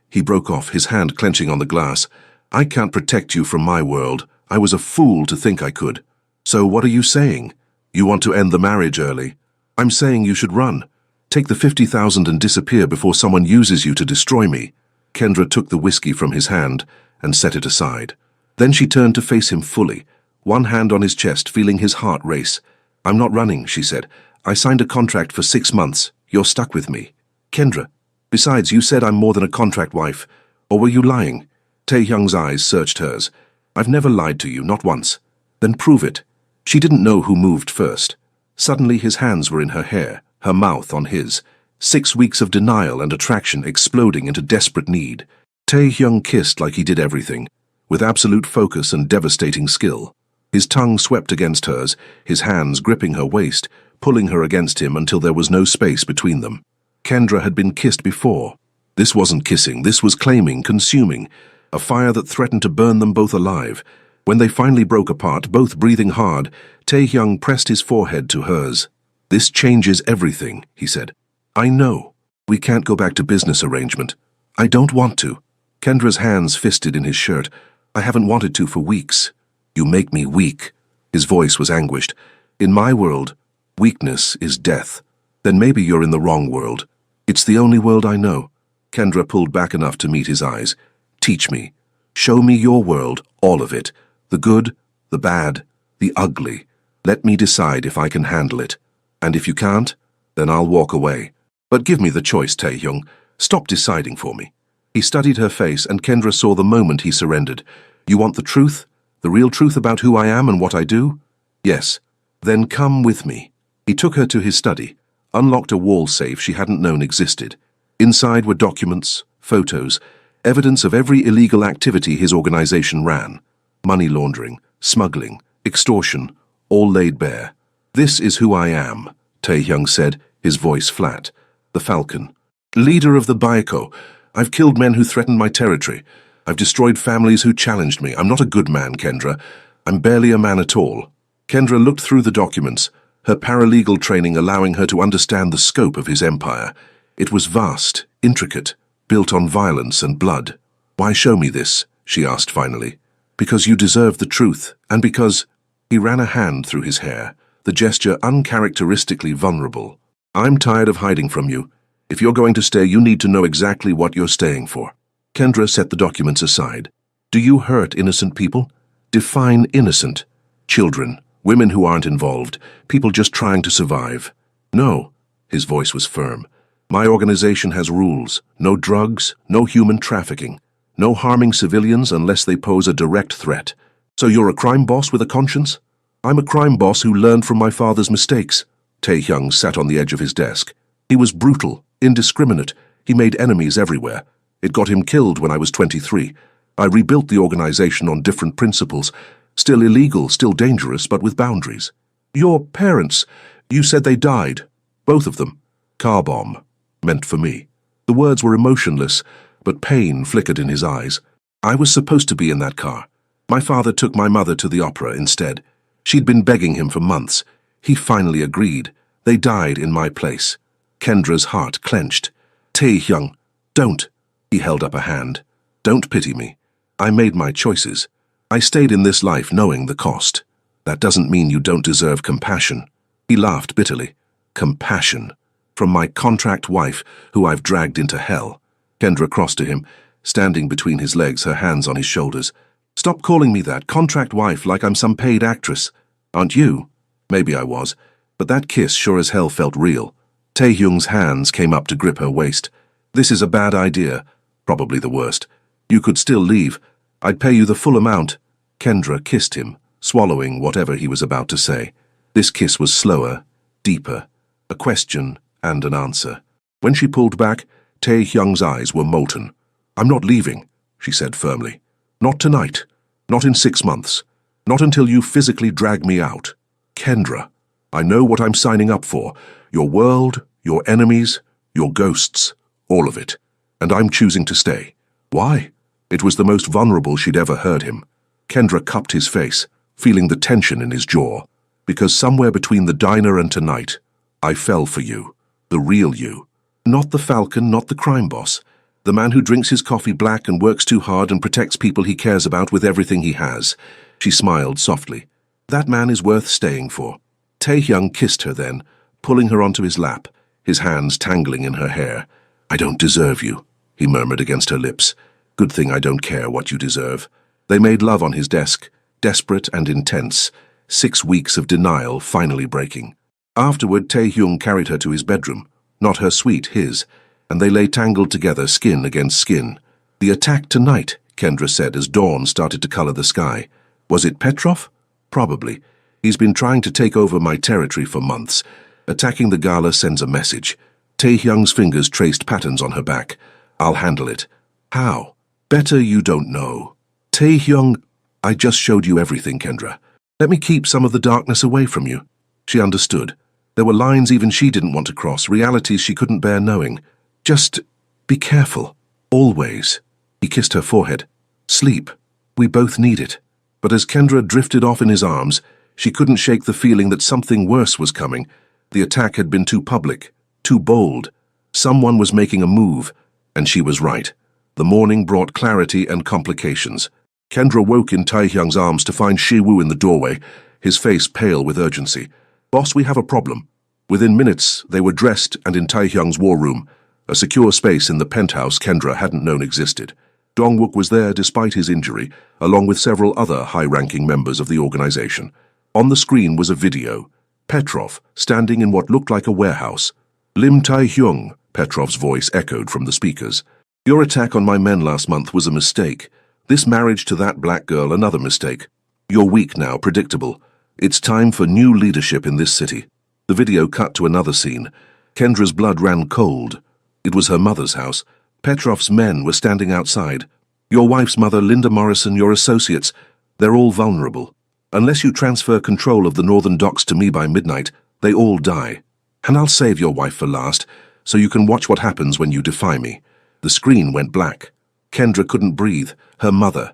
He broke off, his hand clenching on the glass. I can't protect you from my world. I was a fool to think I could. So what are you saying? You want to end the marriage early? I'm saying you should run. Take the 50,000 and disappear before someone uses you to destroy me. Kendra took the whiskey from his hand and set it aside. Then she turned to face him fully, one hand on his chest, feeling his heart race. I'm not running, she said. I signed a contract for 6 months. You're stuck with me. Kendra, besides, you said I'm more than a contract wife. Or were you lying? Tae-hyung's eyes searched hers. I've never lied to you, not once. Then prove it. She didn't know who moved first. Suddenly his hands were in her hair, her mouth on his. 6 weeks of denial and attraction exploding into desperate need. Tae-hyung kissed like he did everything, with absolute focus and devastating skill. His tongue swept against hers, his hands gripping her waist, pulling her against him until there was no space between them. Kendra had been kissed before. This wasn't kissing, this was claiming, consuming, a fire that threatened to burn them both alive. When they finally broke apart, both breathing hard, Tae-hyung pressed his forehead to hers. This changes everything, he said. I know. We can't go back to business arrangement. I don't want to. Kendra's hands fisted in his shirt. I haven't wanted to for weeks. You make me weak. His voice was anguished. In my world, weakness is death. Then maybe you're in the wrong world. It's the only world I know. Kendra pulled back enough to meet his eyes. Teach me. Show me your world, all of it. The good, the bad, the ugly. Let me decide if I can handle it. And if you can't, then I'll walk away. But give me the choice, Tae-hyung. Stop deciding for me. He studied her face, and Kendra saw the moment he surrendered. You want the truth? The real truth about who I am and what I do? Yes. Then come with me. He took her to his study, unlocked a wall safe she hadn't known existed. Inside were documents, photos, evidence of every illegal activity his organization ran. Money laundering, smuggling, extortion, all laid bare. This is who I am, Tae-hyung said, his voice flat. The Falcon. Leader of the Baiko. I've killed men who threatened my territory. I've destroyed families who challenged me. I'm not a good man, Kendra. I'm barely a man at all. Kendra looked through the documents, her paralegal training allowing her to understand the scope of his empire. It was vast, intricate, built on violence and blood. Why show me this? She asked finally. Because you deserve the truth, and because— He ran a hand through his hair, the gesture uncharacteristically vulnerable. I'm tired of hiding from you. If you're going to stay, you need to know exactly what you're staying for. Kendra set the documents aside. Do you hurt innocent people? Define innocent. Children, women who aren't involved, people just trying to survive. No, his voice was firm. My organization has rules. No drugs, no human trafficking. No harming civilians unless they pose a direct threat. So you're a crime boss with a conscience? I'm a crime boss who learned from my father's mistakes. Tae-hyung sat on the edge of his desk. He was brutal, indiscriminate. He made enemies everywhere. It got him killed when I was 23. I rebuilt the organization on different principles. Still illegal, still dangerous, but with boundaries. Your parents, you said they died. Both of them. Car bomb. Meant for me. The words were emotionless, but pain flickered in his eyes. I was supposed to be in that car. My father took my mother to the opera instead. She'd been begging him for months. He finally agreed. They died in my place. Kendra's heart clenched. Tae-hyung, don't. He held up a hand. Don't pity me. I made my choices. I stayed in this life knowing the cost. That doesn't mean you don't deserve compassion. He laughed bitterly. Compassion. From my contract wife, who I've dragged into hell. Kendra crossed to him, standing between his legs, her hands on his shoulders. Stop calling me that, contract wife, like I'm some paid actress. Aren't you? Maybe I was, but that kiss sure as hell felt real. Tae-hyung's hands came up to grip her waist. This is a bad idea. Probably the worst. You could still leave. I'd pay you the full amount. Kendra kissed him, swallowing whatever he was about to say. This kiss was slower, deeper. A question and an answer. When she pulled back, Tae-hyung's eyes were molten. I'm not leaving, she said firmly. Not tonight. Not in 6 months. Not until you physically drag me out. Kendra, I know what I'm signing up for. Your world, your enemies, your ghosts, all of it. And I'm choosing to stay. Why? It was the most vulnerable she'd ever heard him. Kendra cupped his face, feeling the tension in his jaw. Because somewhere between the diner and tonight, I fell for you. The real you. Not the falcon, not the crime boss. The man who drinks his coffee black and works too hard and protects people he cares about with everything he has. She smiled softly. That man is worth staying for. Tae-hyung kissed her then, pulling her onto his lap, his hands tangling in her hair. I don't deserve you, he murmured against her lips. Good thing I don't care what you deserve. They made love on his desk, desperate and intense, 6 weeks of denial finally breaking. Afterward, Tae-hyung carried her to his bedroom, not her suite, his, and they lay tangled together, skin against skin. The attack tonight, Kendra said as dawn started to color the sky. Was it Petrov? Probably. He's been trying to take over my territory for months. Attacking the gala sends a message. Tae-hyung's fingers traced patterns on her back. I'll handle it. How? Better you don't know. Tae-hyung, I just showed you everything, Kendra. Let me keep some of the darkness away from you. She understood. There were lines even she didn't want to cross, realities she couldn't bear knowing. Just be careful. Always. He kissed her forehead. Sleep. We both need it. But as Kendra drifted off in his arms, she couldn't shake the feeling that something worse was coming. The attack had been too public, too bold. Someone was making a move, and she was right. The morning brought clarity and complications. Kendra woke in Tae-hyung's arms to find Shi-woo in the doorway, his face pale with urgency. Boss, we have a problem. Within minutes, they were dressed and in Tae-hyung's war room, a secure space in the penthouse Kendra hadn't known existed. Dong-wook was there despite his injury, along with several other high-ranking members of the organization. On the screen was a video. Petrov, standing in what looked like a warehouse. Lim Tae-hyung, Petrov's voice echoed from the speakers. Your attack on my men last month was a mistake. This marriage to that black girl, another mistake. You're weak now, predictable. It's time for new leadership in this city. The video cut to another scene. Kendra's blood ran cold. It was her mother's house. Petrov's men were standing outside. Your wife's mother, Linda Morrison, your associates, they're all vulnerable. Unless you transfer control of the northern docks to me by midnight, they all die. And I'll save your wife for last, so you can watch what happens when you defy me. The screen went black. Kendra couldn't breathe. Her mother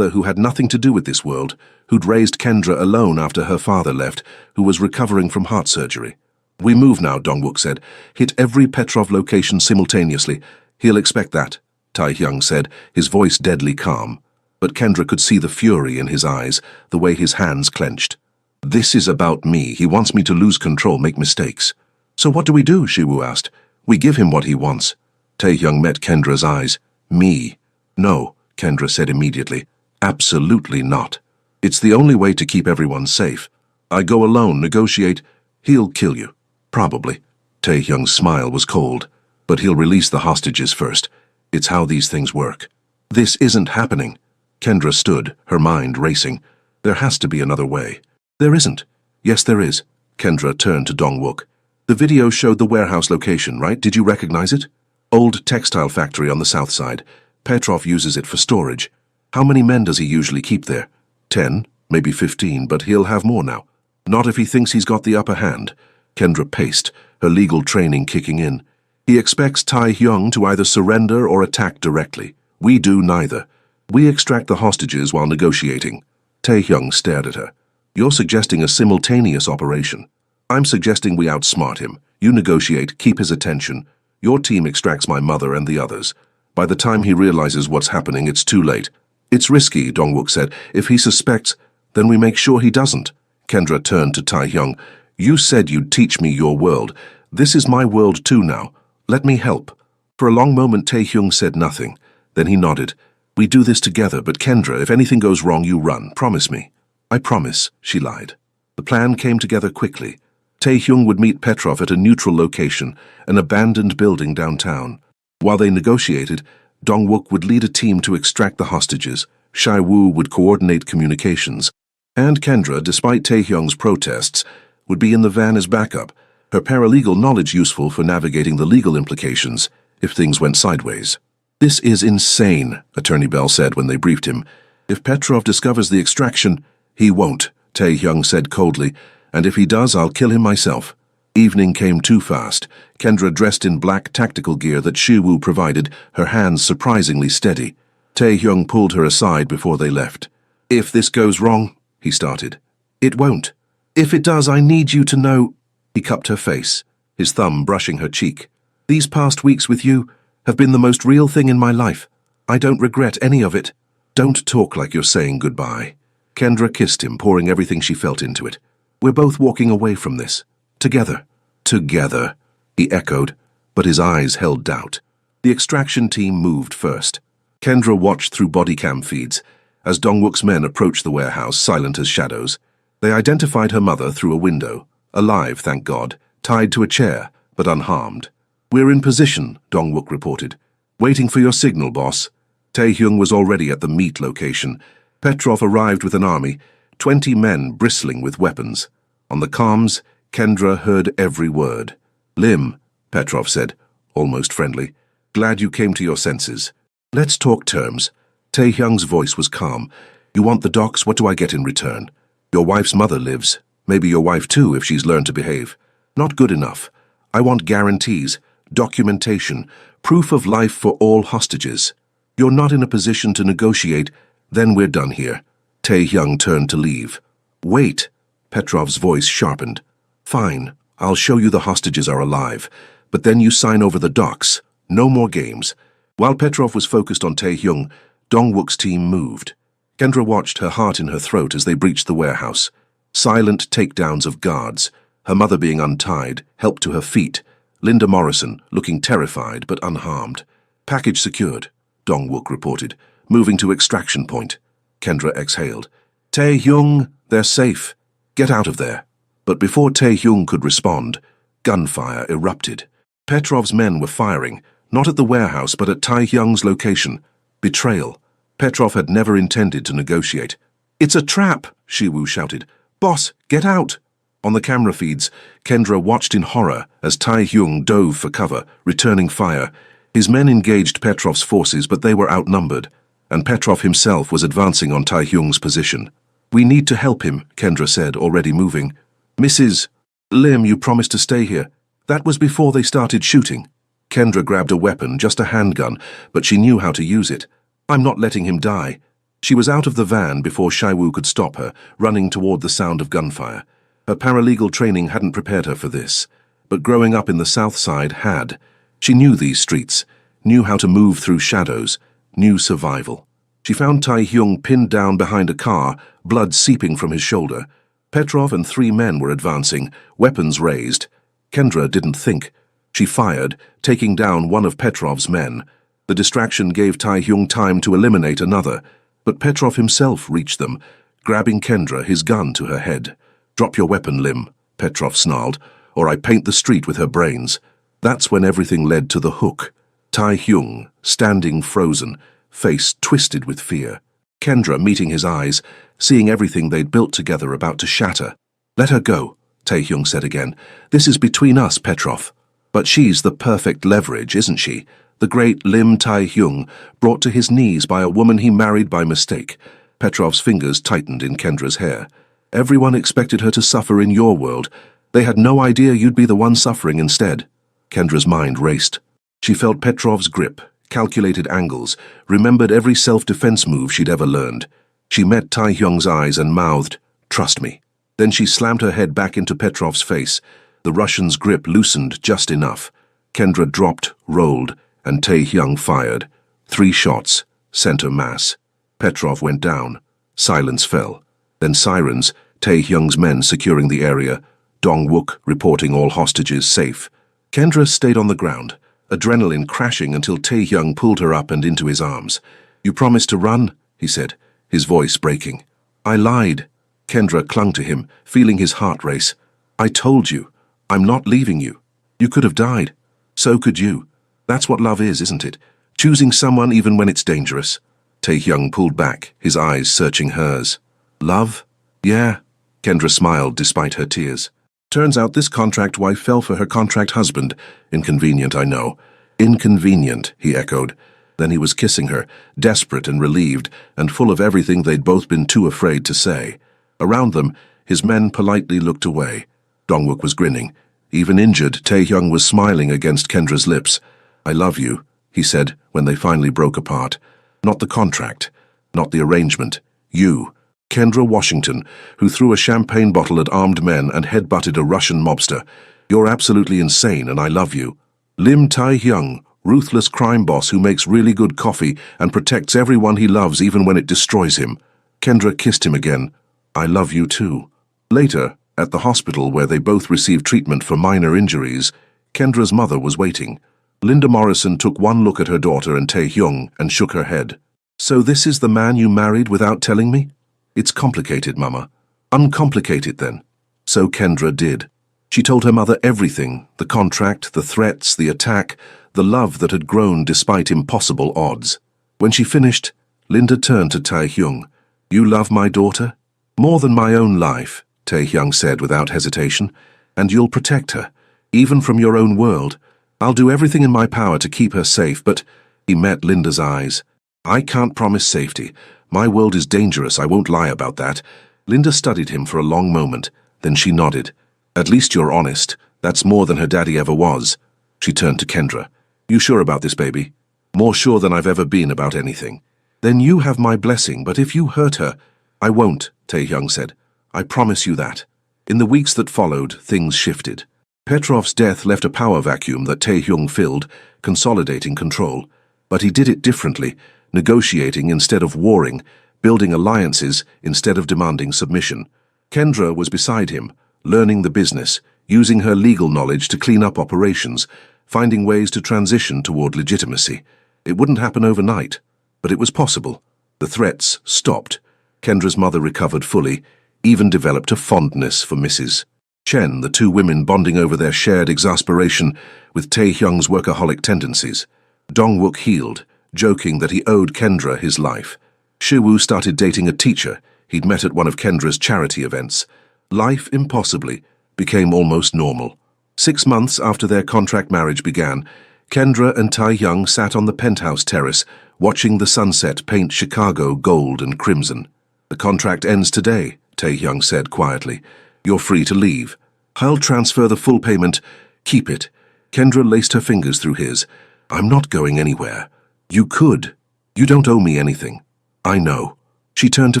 who had nothing to do with this world, who'd raised Kendra alone after her father left, who was recovering from heart surgery. We move now, Dong-wook said. Hit every Petrov location simultaneously. He'll expect that. Tai Hyung said, his voice deadly calm. But Kendra could see the fury in his eyes, the way his hands clenched. This is about me. He wants me to lose control, make mistakes. So what do we do? Shiwoo asked. We give him what he wants. Tae-hyung met Kendra's eyes. Me. No, Kendra said immediately. Absolutely not. It's the only way to keep everyone safe. I go alone, negotiate. He'll kill you. Probably. Tae-hyung's smile was cold. But he'll release the hostages first. It's how these things work. This isn't happening. Kendra stood, her mind racing. There has to be another way. There isn't. Yes, there is. Kendra turned to Dong-wook. The video showed the warehouse location, right? Did you recognize it? Old textile factory on the south side. Petrov uses it for storage. How many men does he usually keep there? 10, maybe 15, but he'll have more now. Not if he thinks he's got the upper hand. Kendra paced, her legal training kicking in. He expects Tae-hyung to either surrender or attack directly. We do neither. We extract the hostages while negotiating. Tae-hyung stared at her. You're suggesting a simultaneous operation. I'm suggesting we outsmart him. You negotiate, keep his attention. Your team extracts my mother and the others. By the time he realizes what's happening, it's too late. It's risky, Dong-wook said. If he suspects, then we make sure he doesn't. Kendra turned to Tae-hyung. You said you'd teach me your world. This is my world too now. Let me help. For a long moment, Tae-hyung said nothing. Then he nodded. We do this together, but Kendra, if anything goes wrong, you run. Promise me. I promise, she lied. The plan came together quickly. Tae-hyung would meet Petrov at a neutral location, an abandoned building downtown. While they negotiated, Dong-wook would lead a team to extract the hostages. Shai-woo would coordinate communications. And Kendra, despite Tae-hyung's protests, would be in the van as backup, her paralegal knowledge useful for navigating the legal implications if things went sideways. This is insane, Attorney Bell said when they briefed him. If Petrov discovers the extraction, he won't, Tae-hyung said coldly. And if he does, I'll kill him myself. Evening came too fast. Kendra dressed in black tactical gear that Shiwoo provided, her hands surprisingly steady. Tae-hyung pulled her aside before they left. If this goes wrong, he started. It won't. If it does, I need you to know. He cupped her face, his thumb brushing her cheek. These past weeks with you have been the most real thing in my life. I don't regret any of it. Don't talk like you're saying goodbye. Kendra kissed him, pouring everything she felt into it. We're both walking away from this. Together. Together, he echoed, but his eyes held doubt. The extraction team moved first. Kendra watched through body cam feeds as Dong-wook's men approached the warehouse, silent as shadows. They identified her mother through a window, alive, thank God, tied to a chair, but unharmed. We're in position, Dong-wook reported. Waiting for your signal, boss. Tae-hyung was already at the meet location. Petrov arrived with an army, 20 men bristling with weapons. On the comms, Kendra heard every word. Lim, Petrov said, almost friendly. Glad you came to your senses. Let's talk terms. Tae-hyung's voice was calm. You want the docks? What do I get in return? Your wife's mother lives. Maybe your wife too, if she's learned to behave. Not good enough. I want guarantees, documentation, proof of life for all hostages. You're not in a position to negotiate, then we're done here. Tae-hyung turned to leave. Wait, Petrov's voice sharpened. Fine, I'll show you the hostages are alive, but then you sign over the docks. No more games. While Petrov was focused on Tae-hyung, Dong-wook's team moved. Kendra watched, her heart in her throat as they breached the warehouse. Silent takedowns of guards, her mother being untied, helped to her feet. Linda Morrison, looking terrified but unharmed. Package secured, Dong-wook reported, moving to extraction point. Kendra exhaled. Tae-hyung, they're safe. Get out of there. But before Tae-hyung could respond, gunfire erupted. Petrov's men were firing, not at the warehouse but at Tae-hyung's location. Betrayal. Petrov had never intended to negotiate. It's a trap, Shiwoo shouted. Boss, get out! On the camera feeds, Kendra watched in horror as Tae-hyung dove for cover, returning fire. His men engaged Petrov's forces, but they were outnumbered, and Petrov himself was advancing on Tae-hyung's position. We need to help him, Kendra said, already moving. Mrs. Lim, you promised to stay here. That was before they started shooting. Kendra grabbed a weapon, just a handgun, but she knew how to use it. I'm not letting him die. She was out of the van before Shai-woo could stop her, running toward the sound of gunfire. Her paralegal training hadn't prepared her for this, but growing up in the South Side had. She knew these streets, knew how to move through shadows, knew survival. She found Tae-hyung pinned down behind a car, blood seeping from his shoulder. Petrov and 3 men were advancing, weapons raised. Kendra didn't think. She fired, taking down one of Petrov's men. The distraction gave Tae-hyung time to eliminate another, but Petrov himself reached them, grabbing Kendra, his gun to her head. "Drop your weapon, Lim," Petrov snarled, "or I paint the street with her brains." That's when everything led to the hook. Tae-hyung, standing frozen, face twisted with fear. Kendra meeting his eyes, seeing everything they'd built together about to shatter. "Let her go," Tae-hyung said again. "This is between us, Petrov." "But she's the perfect leverage, isn't she?" The great Lim Tae-hyung, brought to his knees by a woman he married by mistake. Petrov's fingers tightened in Kendra's hair. "Everyone expected her to suffer in your world. They had no idea you'd be the one suffering instead." Kendra's mind raced. She felt Petrov's grip, calculated angles, remembered every self-defense move she'd ever learned. She met Tae-hyung's eyes and mouthed, "Trust me." Then she slammed her head back into Petrov's face. The Russian's grip loosened just enough. Kendra dropped, rolled, and Tae-hyung fired. 3 shots, center mass. Petrov went down. Silence fell. Then sirens, Tae-hyung's men securing the area. Dong-wook reporting all hostages safe. Kendra stayed on the ground, adrenaline crashing until Tae-hyung pulled her up and into his arms. "You promised to run," he said, his voice breaking. "I lied." Kendra clung to him, feeling his heart race. "I told you. I'm not leaving you. You could have died. So could you. That's what love is, isn't it? Choosing someone even when it's dangerous." Tae-hyung pulled back, his eyes searching hers. "Love? Yeah." Kendra smiled despite her tears. "Turns out this contract wife fell for her contract husband. Inconvenient, I know." "Inconvenient," he echoed. Then he was kissing her, desperate and relieved, and full of everything they'd both been too afraid to say. Around them, his men politely looked away. Dong-wook was grinning. Even injured, Tae-hyung was smiling against Kendra's lips. "I love you," he said when they finally broke apart. "Not the contract, not the arrangement. You." Kendra Washington, who threw a champagne bottle at armed men and headbutted a Russian mobster. "You're absolutely insane, and I love you." Lim Tae-hyung, ruthless crime boss who makes really good coffee and protects everyone he loves even when it destroys him. Kendra kissed him again. "I love you too." Later, at the hospital where they both received treatment for minor injuries, Kendra's mother was waiting. Linda Morrison took one look at her daughter and Tae-hyung and shook her head. "So this is the man you married without telling me?" "It's complicated, Mama." "Uncomplicate it then." So Kendra did. She told her mother everything, the contract, the threats, the attack, the love that had grown despite impossible odds. When she finished, Linda turned to Tae-hyung. "You love my daughter?" "More than my own life," Tae-hyung said without hesitation. "And you'll protect her, even from your own world. I'll do everything in my power to keep her safe, but—" He met Linda's eyes. "I can't promise safety. My world is dangerous, I won't lie about that." Linda studied him for a long moment, then she nodded. "At least you're honest. That's more than her daddy ever was." She turned to Kendra. "You sure about this, baby?" "More sure than I've ever been about anything." "Then you have my blessing, but if you hurt her—" "I won't," Tae-hyung said. "I promise you that." In the weeks that followed, things shifted. Petrov's death left a power vacuum that Tae-hyung filled, consolidating control. But he did it differently, negotiating instead of warring, building alliances instead of demanding submission. Kendra was beside him, learning the business, using her legal knowledge to clean up operations, finding ways to transition toward legitimacy. It wouldn't happen overnight, but it was possible. The threats stopped. Kendra's mother recovered fully, even developed a fondness for Mrs. Chen, the 2 women bonding over their shared exasperation with Tae-hyung's workaholic tendencies. Dong-wook healed, joking that he owed Kendra his life. Shiwoo started dating a teacher he'd met at one of Kendra's charity events. Life, impossibly, became almost normal. 6 months after their contract marriage began, Kendra and Tae-hyung sat on the penthouse terrace, watching the sunset paint Chicago gold and crimson. "The contract ends today," Tae-hyung said quietly. "You're free to leave. I'll transfer the full payment. Keep it." Kendra laced her fingers through his. "I'm not going anywhere." "You could. You don't owe me anything." "I know." She turned to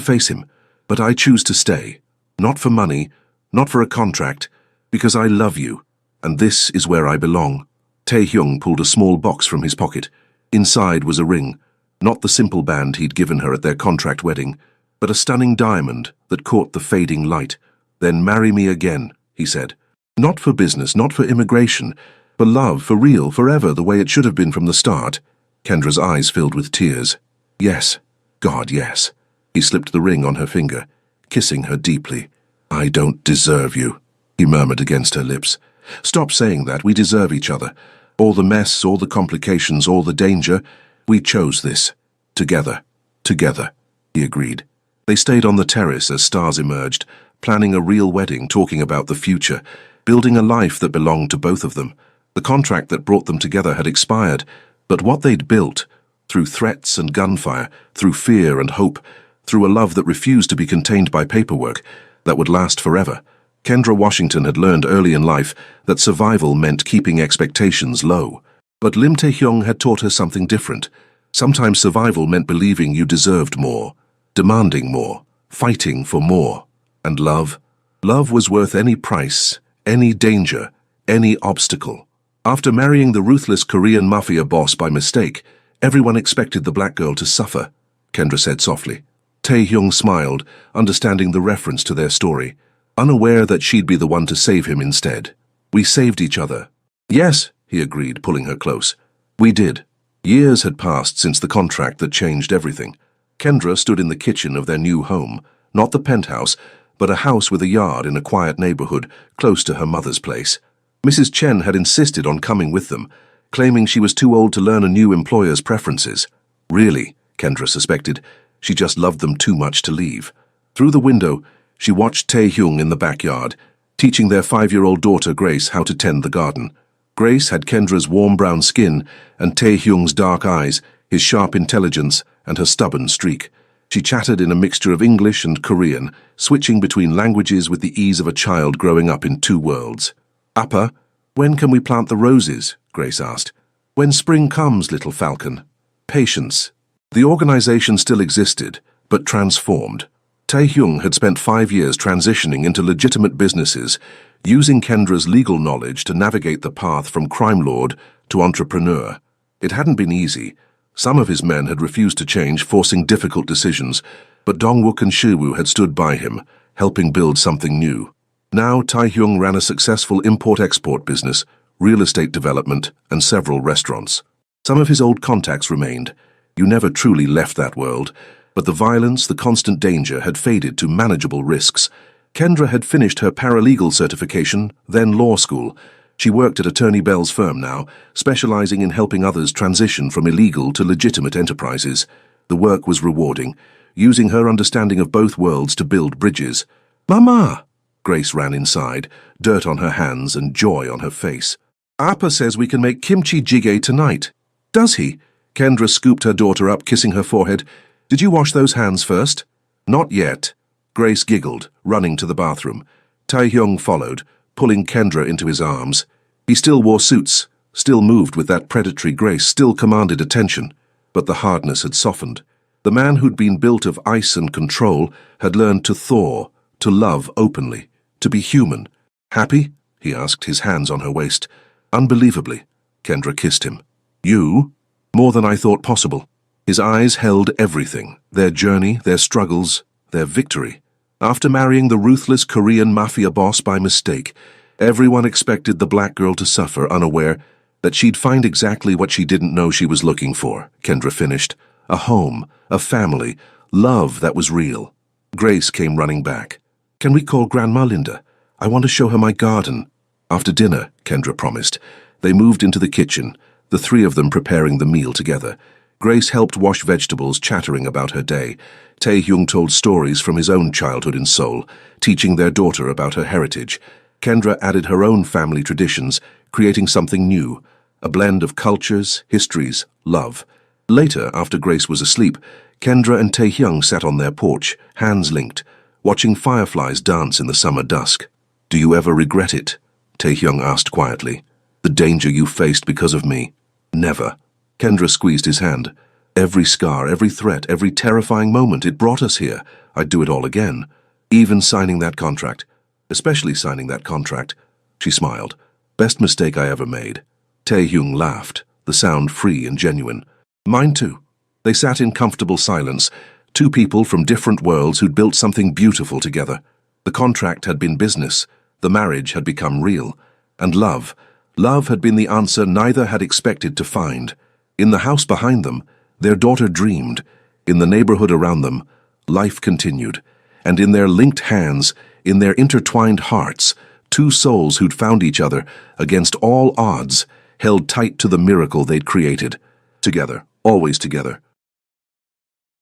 face him. "But I choose to stay. Not for money, not for a contract, because I love you, and this is where I belong." Tae-hyung pulled a small box from his pocket. Inside was a ring, not the simple band he'd given her at their contract wedding, but a stunning diamond that caught the fading light. "Then marry me again," he said. "Not for business, not for immigration, for love, for real, forever, the way it should have been from the start." Kendra's eyes filled with tears. "Yes, God, yes." He slipped the ring on her finger, kissing her deeply. "I don't deserve you," he murmured against her lips. "Stop saying that. We deserve each other. All the mess, all the complications, all the danger. We chose this. Together. Together," he agreed. They stayed on the terrace as stars emerged, planning a real wedding, talking about the future, building a life that belonged to both of them. The contract that brought them together had expired, but what they'd built, through threats and gunfire, through fear and hope, through a love that refused to be contained by paperwork, that would last forever. Kendra Washington had learned early in life that survival meant keeping expectations low. But Lim Tae-hyung had taught her something different. Sometimes survival meant believing you deserved more, demanding more, fighting for more. And love? Love was worth any price, any danger, any obstacle. After marrying the ruthless Korean Mafia boss by mistake, everyone expected the black girl to suffer, Kendra said softly. Tae-hyung smiled, understanding the reference to their story, unaware that she'd be the one to save him instead. "We saved each other." "Yes," he agreed, pulling her close. "We did." Years had passed since the contract that changed everything. Kendra stood in the kitchen of their new home, not the penthouse, but a house with a yard in a quiet neighborhood close to her mother's place. Mrs. Chen had insisted on coming with them, claiming she was too old to learn a new employer's preferences. Really, Kendra suspected, she just loved them too much to leave. Through the window, she watched Tae-hyung in the backyard, teaching their 5-year-old daughter Grace how to tend the garden. Grace had Kendra's warm brown skin and Tae-hyung's dark eyes, his sharp intelligence and her stubborn streak. She chatted in a mixture of English and Korean, switching between languages with the ease of a child growing up in two worlds. "Appa, when can we plant the roses?" Grace asked. "When spring comes, little falcon." Patience. The organization still existed, but transformed. Tae-hyung had spent 5 years transitioning into legitimate businesses, using Kendra's legal knowledge to navigate the path from crime lord to entrepreneur. It hadn't been easy. Some of his men had refused to change, forcing difficult decisions, but Dongwook and Shiwoo had stood by him, helping build something new. Now Tae-hyung ran a successful import-export business, real estate development, and several restaurants. Some of his old contacts remained. You never truly left that world, but the violence, the constant danger had faded to manageable risks. Kendra had finished her paralegal certification, then law school. She worked at Attorney Bell's firm now, specializing in helping others transition from illegal to legitimate enterprises. The work was rewarding, using her understanding of both worlds to build bridges. "Mama!" Grace ran inside, dirt on her hands and joy on her face. "Appa says we can make kimchi jjigae tonight." "Does he?" Kendra scooped her daughter up, kissing her forehead. "Did you wash those hands first?" "Not yet." Grace giggled, running to the bathroom. Tae-hyung followed, pulling Kendra into his arms. He still wore suits, still moved with that predatory grace, still commanded attention, but the hardness had softened. The man who'd been built of ice and control had learned to thaw, to love openly, to be human. "Happy?" he asked, his hands on her waist. "Unbelievably." Kendra kissed him. "You?" "More than I thought possible." His eyes held everything, their journey, their struggles, their victory. After marrying the ruthless Korean Mafia boss by mistake, everyone expected the black girl to suffer, unaware that she'd find exactly what she didn't know she was looking for, Kendra finished. A home, a family, love that was real. Grace came running back. "Can we call Grandma Linda? I want to show her my garden." "After dinner," Kendra promised. They moved into the kitchen, the three of them preparing the meal together. Grace helped wash vegetables, chattering about her day. Tae-hyung told stories from his own childhood in Seoul, teaching their daughter about her heritage. Kendra added her own family traditions, creating something new, a blend of cultures, histories, love. Later, after Grace was asleep, Kendra and Tae-hyung sat on their porch, hands linked, watching fireflies dance in the summer dusk. "Do you ever regret it?" Tae-hyung asked quietly. "The danger you faced because of me?" "Never." Kendra squeezed his hand. "Every scar, every threat, every terrifying moment, it brought us here. I'd do it all again. Even signing that contract. Especially signing that contract." She smiled. "Best mistake I ever made." Tae-hyung laughed, the sound free and genuine. Mine too. They sat in comfortable silence, two people from different worlds who'd built something beautiful together. The contract had been business, the marriage had become real, and love had been the answer neither had expected to find. In the house behind them, their daughter dreamed. In the neighborhood around them, life continued. And in their linked hands, in their intertwined hearts, two souls who'd found each other against all odds, held tight to the miracle they'd created. Together, always together.